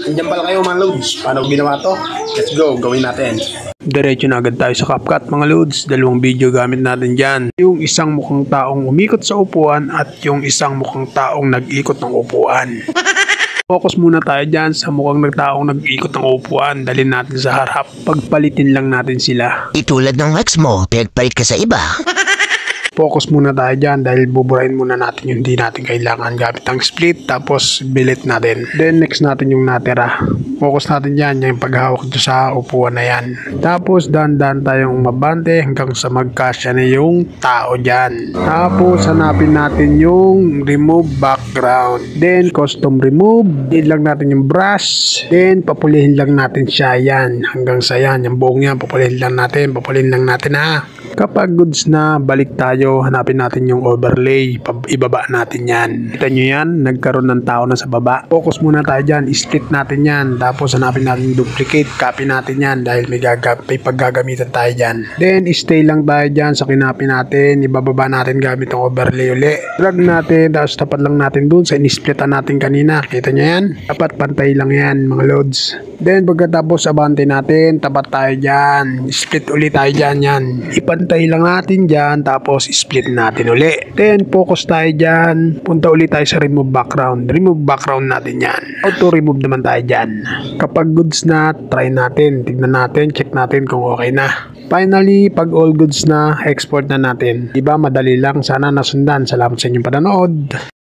Nandiyan pala kayo mga loads. Paano ginawa to? Let's go, gawin natin. Diretso na agad tayo sa CapCut mga loads. Dalawang video gamit natin dyan. Yung isang mukhang taong umikot sa upuan at yung isang mukhang taong nag-ikot ng upuan. Focus muna tayo dyan sa mukhang taong nag-ikot ng upuan. Dalhin natin sa harap. Pagpalitin lang natin sila. Itulad ng ex mo, pinagpalit ka sa iba. Focus muna tayo dyan dahil buburahin muna natin yung hindi natin kailangan gamit ang split tapos bilit natin. Then next natin yung natira. Focus natin dyan yung paghawak dyan sa upuan na yan. Tapos dahan-dahan tayong mabante hanggang sa magkasya na yung tao dyan. Tapos hanapin natin yung remove background. Then custom remove. Din lang natin yung brush. Then papulihin lang natin siya yan. Hanggang sa yan. Yung buong yan papulihin lang natin. Papulihin lang natin ha. Kapag goods na, balik tayo, hanapin natin yung overlay, ibaba natin yan. Kita nyo yan, nagkaroon ng tao na sa baba. Focus muna tayo dyan, split natin yan, tapos hanapin natin yung duplicate, copy natin yan dahil may paggagamitan tayo dyan. Then, stay lang tayo dyan sa kinapin natin, ibababa natin gamit ang overlay uli. Drag natin, tapos tapat lang natin dun sa in-splitan natin kanina. Kita nyo yan? Dapat pantay lang yan mga loads. Then, pagkatapos abante natin, tapat tayo dyan, split ulit tayo dyan yan. Ipantay lang natin dyan, tapos split natin uli. Then, focus tayo dyan. Punta ulit tayo sa remove background. Remove background natin yan. Auto remove naman tayo dyan. Kapag goods na, try natin. Tignan natin, check natin kung okay na. Finally, pag all goods na, export na natin. Diba, madali lang. Sana nasundan. Salamat sa inyong panonood.